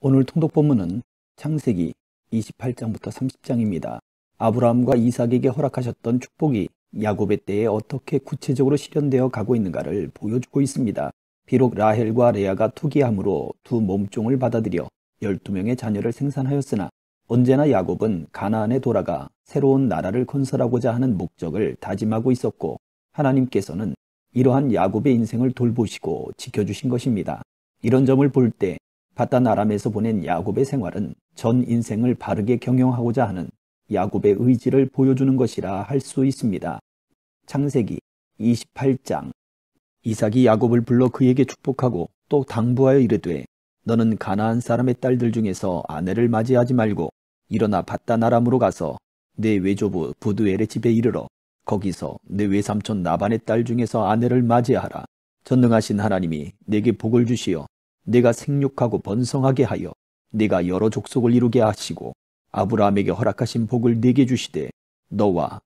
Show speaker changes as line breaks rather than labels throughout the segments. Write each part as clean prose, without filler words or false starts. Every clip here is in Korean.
오늘 통독 본문은 창세기 28장부터 30장입니다. 아브라함과 이삭에게 허락하셨던 축복이 야곱의 때에 어떻게 구체적으로 실현되어 가고 있는가를 보여주고 있습니다. 비록 라헬과 레아가 투기함으로 두 몸종을 받아들여 12명의 자녀를 생산하였으나 언제나 야곱은 가나안에 돌아가 새로운 나라를 건설하고자 하는 목적을 다짐하고 있었고, 하나님께서는 이러한 야곱의 인생을 돌보시고 지켜주신 것입니다. 이런 점을 볼 때 바단 아람에서 보낸 야곱의 생활은 전 인생을 바르게 경영하고자 하는 야곱의 의지를 보여주는 것이라 할 수 있습니다. 창세기 28장. 이삭이 야곱을 불러 그에게 축복하고 또 당부하여 이르되, 너는 가나안 사람의 딸들 중에서 아내를 맞이하지 말고 일어나 바단 아람으로 가서 내 외조부 부두엘의 집에 이르러 거기서 내 외삼촌 나반의 딸 중에서 아내를 맞이하라. 전능하신 하나님이 내게 복을 주시어 내가 생육하고 번성하게 하여 네가 여러 족속을 이루게 하시고 아브라함에게 허락하신 복을 내게 주시되 너와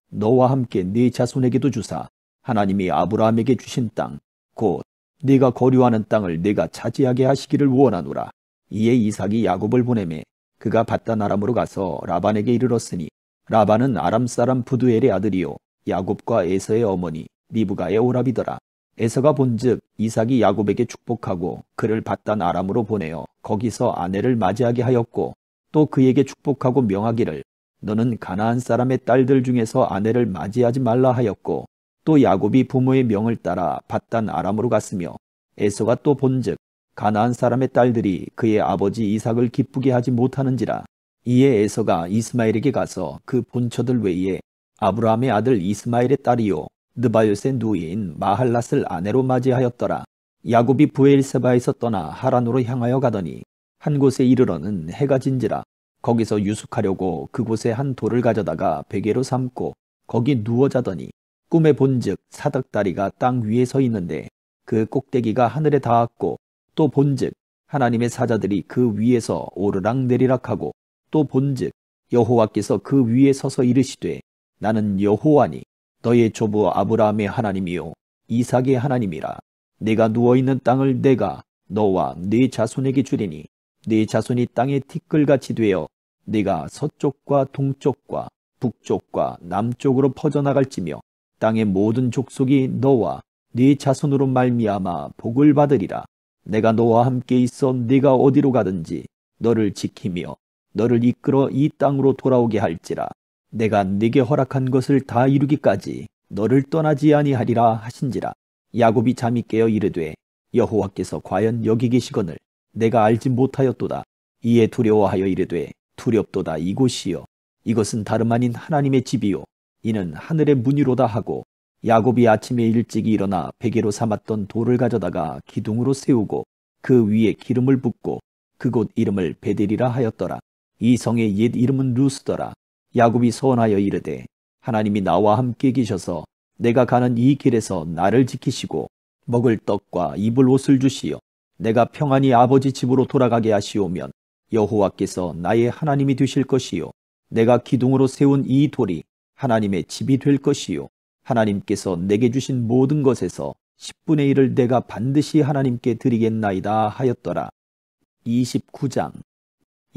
함께 네 자손에게도 주사 하나님이 아브라함에게 주신 땅 곧 네가 거류하는 땅을 내가 차지하게 하시기를 원하노라. 이에 이삭이 야곱을 보내매 그가 바단 아람으로 가서 라반에게 이르렀으니 라반은 아람 사람 부두엘의 아들이요 야곱과 에서의 어머니 리브가의 오라비더라. 에서가 본즉 이삭이 야곱에게 축복하고 그를 바단 아람으로 보내어 거기서 아내를 맞이하게 하였고, 또 그에게 축복하고 명하기를 너는 가나안 사람의 딸들 중에서 아내를 맞이하지 말라 하였고, 또 야곱이 부모의 명을 따라 바단 아람으로 갔으며, 에서가 또 본즉 가나안 사람의 딸들이 그의 아버지 이삭을 기쁘게 하지 못하는지라. 이에 에서가 이스마엘에게 가서 그 본처들 외에 아브라함의 아들 이스마엘의 딸이요 느바요의 누이인 마할랏을 아내로 맞이하였더라. 야곱이 브엘세바에서 떠나 하란으로 향하여 가더니 한 곳에 이르러는 해가 진지라. 거기서 유숙하려고 그곳에 한 돌을 가져다가 베개로 삼고 거기 누워 자더니 꿈에 본즉 사닥다리가 땅 위에 서 있는데 그 꼭대기가 하늘에 닿았고, 또 본즉 하나님의 사자들이 그 위에서 오르락 내리락 하고, 또 본즉 여호와께서 그 위에 서서 이르시되 나는 여호와니 너의 조부 아브라함의 하나님이요 이삭의 하나님이라. 내가 누워있는 땅을 내가 너와 네 자손에게 주리니 네 자손이 땅의 티끌같이 되어 네가 서쪽과 동쪽과 북쪽과 남쪽으로 퍼져나갈지며 땅의 모든 족속이 너와 네 자손으로 말미암아 복을 받으리라. 내가 너와 함께 있어 네가 어디로 가든지 너를 지키며 너를 이끌어 이 땅으로 돌아오게 할지라. 내가 네게 허락한 것을 다 이루기까지 너를 떠나지 아니하리라 하신지라. 야곱이 잠이 깨어 이르되 여호와께서 과연 여기 계시거늘 내가 알지 못하였도다. 이에 두려워하여 이르되 두렵도다. 이곳이여 이것은 다름 아닌 하나님의 집이요 이는 하늘의 문이로다 하고, 야곱이 아침에 일찍 일어나 베개로 삼았던 돌을 가져다가 기둥으로 세우고 그 위에 기름을 붓고 그곳 이름을 베델이라 하였더라. 이 성의 옛 이름은 루스더라. 야곱이 소원하여 이르되 하나님이 나와 함께 계셔서 내가 가는 이 길에서 나를 지키시고 먹을 떡과 입을 옷을 주시어 내가 평안히 아버지 집으로 돌아가게 하시오면 여호와께서 나의 하나님이 되실 것이요 내가 기둥으로 세운 이 돌이 하나님의 집이 될 것이요 하나님께서 내게 주신 모든 것에서 10분의 1을 내가 반드시 하나님께 드리겠나이다 하였더라. 29장.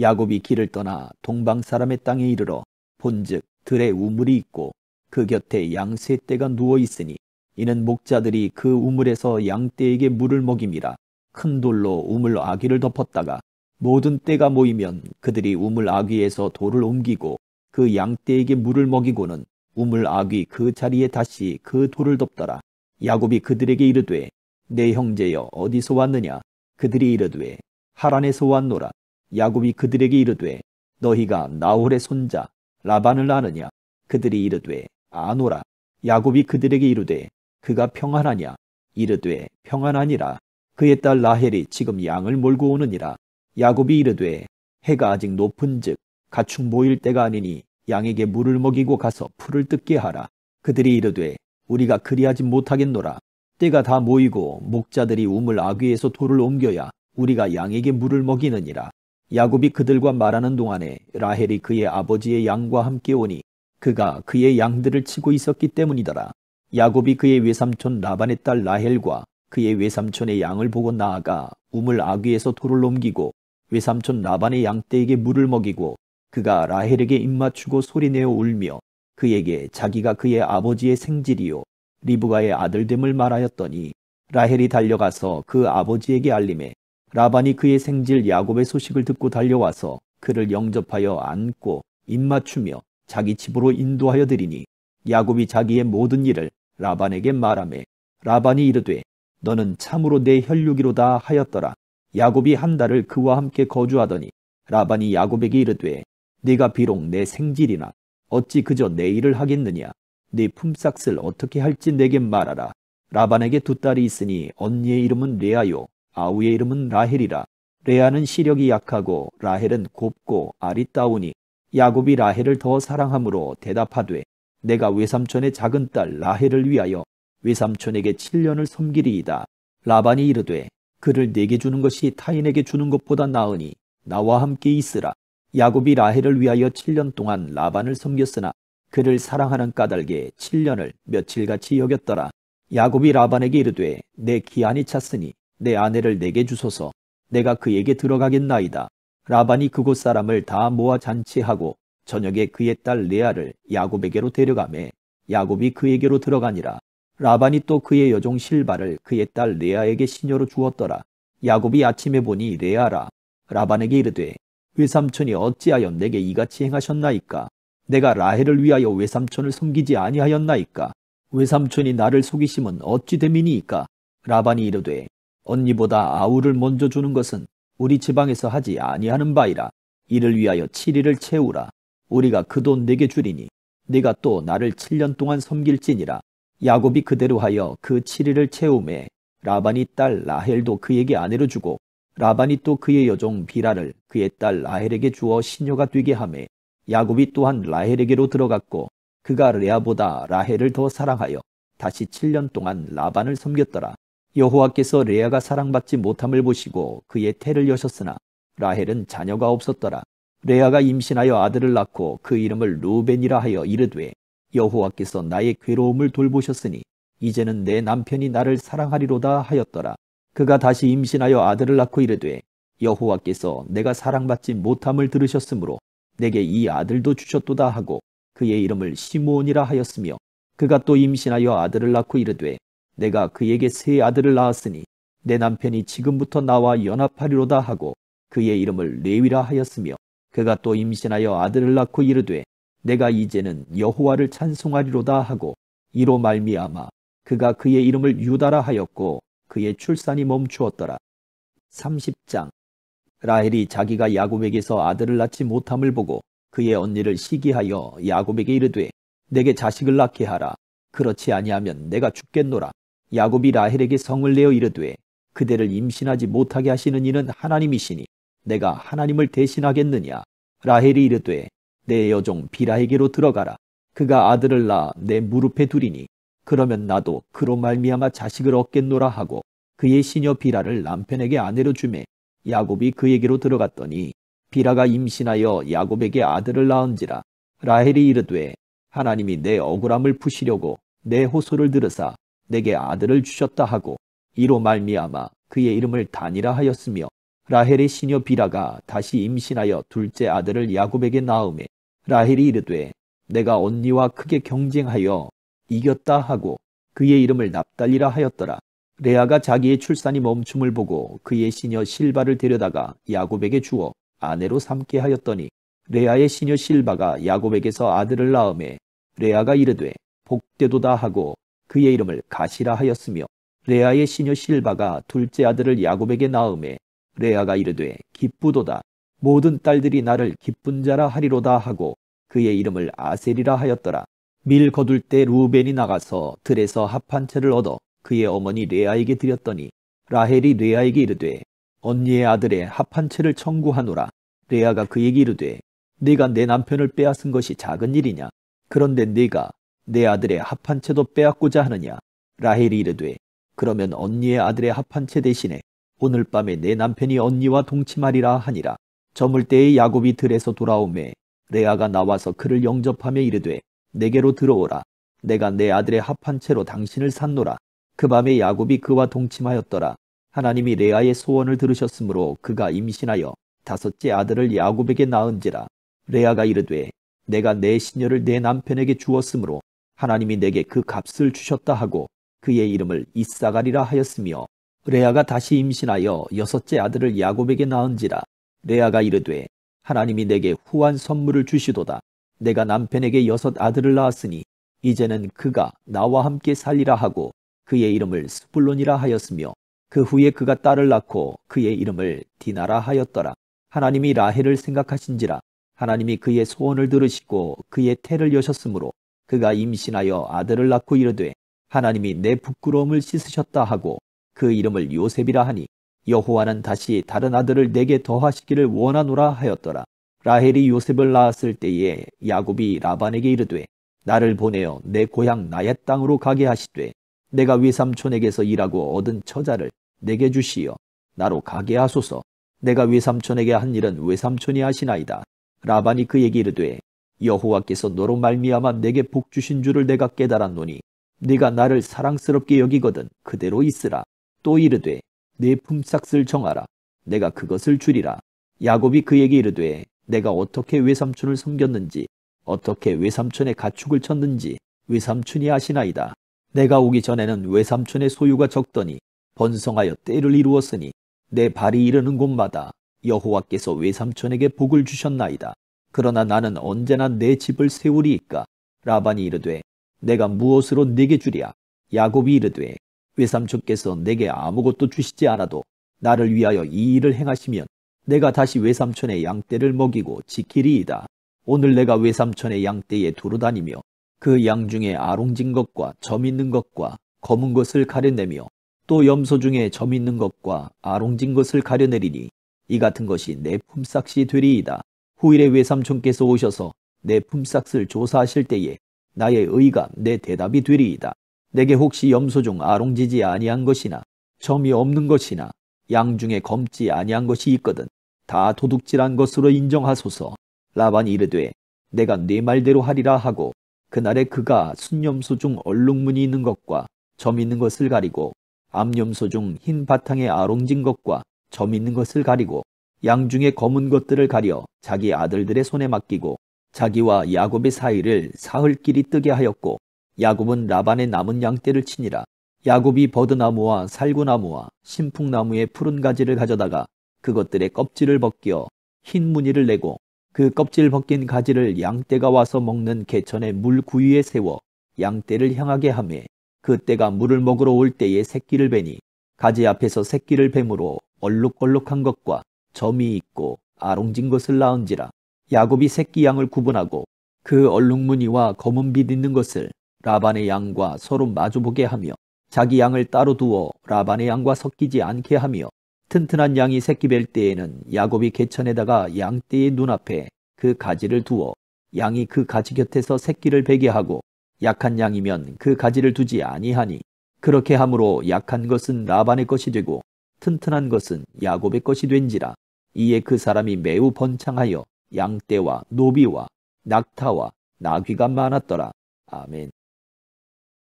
야곱이 길을 떠나 동방 사람의 땅에 이르러 본즉 들에 우물이 있고 그 곁에 양 세 떼가 누워 있으니 이는 목자들이 그 우물에서 양 떼에게 물을 먹임이라. 큰 돌로 우물 아귀를 덮었다가 모든 떼가 모이면 그들이 우물 아귀에서 돌을 옮기고 그 양 떼에게 물을 먹이고는 우물 아귀 그 자리에 다시 그 돌을 덮더라. 야곱이 그들에게 이르되 내 형제여 어디서 왔느냐. 그들이 이르되 하란에서 왔노라. 야곱이 그들에게 이르되 너희가 나홀의 손자 라반을 아느냐. 그들이 이르되 아노라. 야곱이 그들에게 이르되 그가 평안하냐. 이르되 평안하니라. 그의 딸 라헬이 지금 양을 몰고 오느니라. 야곱이 이르되 해가 아직 높은즉 가축 모일 때가 아니니 양에게 물을 먹이고 가서 풀을 뜯게 하라. 그들이 이르되 우리가 그리하지 못하겠노라. 때가 다 모이고 목자들이 우물 아귀에서 돌을 옮겨야 우리가 양에게 물을 먹이느니라. 야곱이 그들과 말하는 동안에 라헬이 그의 아버지의 양과 함께 오니 그가 그의 양들을 치고 있었기 때문이더라. 야곱이 그의 외삼촌 라반의 딸 라헬과 그의 외삼촌의 양을 보고 나아가 우물 아귀에서 돌을 옮기고 외삼촌 라반의 양떼에게 물을 먹이고 그가 라헬에게 입맞추고 소리내어 울며 그에게 자기가 그의 아버지의 생질이요 리브가의 아들됨을 말하였더니 라헬이 달려가서 그 아버지에게 알림해 라반이 그의 생질 야곱의 소식을 듣고 달려와서 그를 영접하여 안고 입맞추며 자기 집으로 인도하여 드리니 야곱이 자기의 모든 일을 라반에게 말하매 라반이 이르되 너는 참으로 내 혈육이로다 하였더라. 야곱이 한 달을 그와 함께 거주하더니 라반이 야곱에게 이르되 네가 비록 내 생질이나 어찌 그저 내 일을 하겠느냐. 네 품삯을 어떻게 할지 내게 말하라. 라반에게 두 딸이 있으니 언니의 이름은 레아요 아우의 이름은 라헬이라. 레아는 시력이 약하고 라헬은 곱고 아리따우니 야곱이 라헬을 더 사랑함으로 대답하되 내가 외삼촌의 작은 딸 라헬을 위하여 외삼촌에게 7년을 섬기리이다. 라반이 이르되 그를 내게 주는 것이 타인에게 주는 것보다 나으니 나와 함께 있으라. 야곱이 라헬을 위하여 7년 동안 라반을 섬겼으나 그를 사랑하는 까닭에 7년을 며칠같이 여겼더라. 야곱이 라반에게 이르되 내 기한이 찼으니 내 아내를 내게 주소서. 내가 그에게 들어가겠나이다. 라반이 그곳 사람을 다 모아 잔치하고 저녁에 그의 딸 레아를 야곱에게로 데려가매 야곱이 그에게로 들어가니라. 라반이 또 그의 여종 실바를 그의 딸 레아에게 시녀로 주었더라. 야곱이 아침에 보니 레아라. 라반에게 이르되 외삼촌이 어찌하여 내게 이같이 행하셨나이까. 내가 라헬을 위하여 외삼촌을 섬기지 아니하였나이까. 외삼촌이 나를 속이심은 어찌 됨이니이까. 라반이 이르되 언니보다 아우를 먼저 주는 것은 우리 지방에서 하지 아니하는 바이라. 이를 위하여 7일을 채우라. 우리가 그 돈 내게 주리니 네가 또 나를 7년 동안 섬길지니라. 야곱이 그대로 하여 그 7일을 채우매 라반이 딸 라헬도 그에게 아내로 주고 라반이 또 그의 여종 비라를 그의 딸 라헬에게 주어 시녀가 되게 하매 야곱이 또한 라헬에게로 들어갔고 그가 레아보다 라헬을 더 사랑하여 다시 7년 동안 라반을 섬겼더라. 여호와께서 레아가 사랑받지 못함을 보시고 그의 태를 여셨으나 라헬은 자녀가 없었더라. 레아가 임신하여 아들을 낳고 그 이름을 루벤이라 하여 이르되 여호와께서 나의 괴로움을 돌보셨으니 이제는 내 남편이 나를 사랑하리로다 하였더라. 그가 다시 임신하여 아들을 낳고 이르되 여호와께서 내가 사랑받지 못함을 들으셨으므로 내게 이 아들도 주셨도다 하고 그의 이름을 시므온이라 하였으며 그가 또 임신하여 아들을 낳고 이르되 내가 그에게 세 아들을 낳았으니 내 남편이 지금부터 나와 연합하리로다 하고 그의 이름을 레위라 하였으며 그가 또 임신하여 아들을 낳고 이르되 내가 이제는 여호와를 찬송하리로다 하고 이로 말미암아 그가 그의 이름을 유다라 하였고 그의 출산이 멈추었더라. 30장. 라헬이 자기가 야곱에게서 아들을 낳지 못함을 보고 그의 언니를 시기하여 야곱에게 이르되 내게 자식을 낳게 하라. 그렇지 아니하면 내가 죽겠노라. 야곱이 라헬에게 성을 내어 이르되 그대를 임신하지 못하게 하시는 이는 하나님이시니 내가 하나님을 대신하겠느냐. 라헬이 이르되 내 여종 비라에게로 들어가라. 그가 아들을 낳아 내 무릎에 두리니 그러면 나도 그로 말미암아 자식을 얻겠노라 하고 그의 시녀 비라를 남편에게 아내로 주매 야곱이 그에게로 들어갔더니 비라가 임신하여 야곱에게 아들을 낳은지라. 라헬이 이르되 하나님이 내 억울함을 푸시려고 내 호소를 들으사 내게 아들을 주셨다 하고 이로 말미암아 그의 이름을 단이라 하였으며 라헬의 시녀 비라가 다시 임신하여 둘째 아들을 야곱에게 낳음에 라헬이 이르되 내가 언니와 크게 경쟁하여 이겼다 하고 그의 이름을 납달리라 하였더라. 레아가 자기의 출산이 멈춤을 보고 그의 시녀 실바를 데려다가 야곱에게 주어 아내로 삼게 하였더니 레아의 시녀 실바가 야곱에게서 아들을 낳음에 레아가 이르되 복되도다 하고 그의 이름을 가시라 하였으며 레아의 시녀 실바가 둘째 아들을 야곱에게 낳음에 레아가 이르되 기쁘도다. 모든 딸들이 나를 기쁜 자라 하리로다 하고 그의 이름을 아셀이라 하였더라. 밀 거둘 때 루벤이 나가서 들에서 합 한 채를 얻어 그의 어머니 레아에게 드렸더니 라헬이 레아에게 이르되 언니의 아들의 합 한 채를 청구하노라. 레아가 그에게 이르되 네가 내 남편을 빼앗은 것이 작은 일이냐. 그런데 네가 내 아들의 합 한 채도 빼앗고자 하느냐. 라헬이 이르되 그러면 언니의 아들의 합 한 채 대신에 오늘 밤에 내 남편이 언니와 동침하리라 하니라. 저물 때에 야곱이 들에서 돌아오매 레아가 나와서 그를 영접하며 이르되 내게로 들어오라. 내가 내 아들의 합 한 채로 당신을 샀노라. 그 밤에 야곱이 그와 동침하였더라. 하나님이 레아의 소원을 들으셨으므로 그가 임신하여 다섯째 아들을 야곱에게 낳은지라. 레아가 이르되 내가 내 시녀를 내 남편에게 주었으므로 하나님이 내게 그 값을 주셨다 하고 그의 이름을 이사가리라 하였으며, 레아가 다시 임신하여 여섯째 아들을 야곱에게 낳은지라. 레아가 이르되 하나님이 내게 후한 선물을 주시도다. 내가 남편에게 여섯 아들을 낳았으니 이제는 그가 나와 함께 살리라 하고 그의 이름을 스불론이라 하였으며, 그 후에 그가 딸을 낳고 그의 이름을 디나라 하였더라. 하나님이 라헬을 생각하신지라. 하나님이 그의 소원을 들으시고 그의 태를 여셨으므로 그가 임신하여 아들을 낳고 이르되 하나님이 내 부끄러움을 씻으셨다 하고 그 이름을 요셉이라 하니, 여호와는 다시 다른 아들을 내게 더하시기를 원하노라 하였더라. 라헬이 요셉을 낳았을 때에 야곱이 라반에게 이르되 나를 보내어 내 고향 나의 땅으로 가게 하시되 내가 외삼촌에게서 일하고 얻은 처자를 내게 주시어 나로 가게 하소서. 내가 외삼촌에게 한 일은 외삼촌이 하시나이다. 라반이 그에게 이르되 여호와께서 너로 말미암아 내게 복 주신 줄을 내가 깨달았노니 네가 나를 사랑스럽게 여기거든 그대로 있으라. 또 이르되 내 품삯을 정하라. 내가 그것을 주리라. 야곱이 그에게 이르되 내가 어떻게 외삼촌을 섬겼는지 어떻게 외삼촌의 가축을 쳤는지 외삼촌이 아시나이다. 내가 오기 전에는 외삼촌의 소유가 적더니 번성하여 때를 이루었으니 내 발이 이르는 곳마다 여호와께서 외삼촌에게 복을 주셨나이다. 그러나 나는 언제나 내 집을 세우리이까. 라반이 이르되 내가 무엇으로 네게 주랴. 야곱이 이르되 외삼촌께서 내게 아무것도 주시지 않아도 나를 위하여 이 일을 행하시면 내가 다시 외삼촌의 양떼를 먹이고 지키리이다. 오늘 내가 외삼촌의 양떼에 두루 다니며 그 양 중에 아롱진 것과 점 있는 것과 검은 것을 가려내며 또 염소 중에 점 있는 것과 아롱진 것을 가려내리니 이 같은 것이 내 품삯이 되리이다. 후일에 외삼촌께서 오셔서 내 품삯을 조사하실 때에 나의 의가 내 대답이 되리이다. 내게 혹시 염소 중 아롱지지 아니한 것이나 점이 없는 것이나 양 중에 검지 아니한 것이 있거든 다 도둑질한 것으로 인정하소서. 라반이 이르되 내가 네 말대로 하리라 하고 그날에 그가 순염소 중 얼룩무늬 있는 것과 점 있는 것을 가리고 암염소 중 흰 바탕에 아롱진 것과 점 있는 것을 가리고 양 중에 검은 것들을 가려 자기 아들들의 손에 맡기고 자기와 야곱의 사이를 사흘길이 뜨게 하였고, 야곱은 라반의 남은 양떼를 치니라. 야곱이 버드나무와 살구나무와 신풍나무의 푸른 가지를 가져다가 그것들의 껍질을 벗겨 흰 무늬를 내고 그 껍질 벗긴 가지를 양떼가 와서 먹는 개천의 물 구유에 세워 양떼를 향하게 하매, 그 떼가 물을 먹으러 올 때에 새끼를 베니 가지 앞에서 새끼를 뱀으로 얼룩얼룩한 것과 점이 있고 아롱진 것을 낳은지라. 야곱이 새끼 양을 구분하고 그 얼룩무늬와 검은 빛 있는 것을 라반의 양과 서로 마주보게 하며 자기 양을 따로 두어 라반의 양과 섞이지 않게 하며, 튼튼한 양이 새끼 뵐 때에는 야곱이 개천에다가 양떼의 눈앞에 그 가지를 두어 양이 그 가지 곁에서 새끼를 베게 하고, 약한 양이면 그 가지를 두지 아니하니 그렇게 함으로 약한 것은 라반의 것이 되고 튼튼한 것은 야곱의 것이 된지라. 이에 그 사람이 매우 번창하여 양떼와 노비와 낙타와 나귀가 많았더라. 아멘.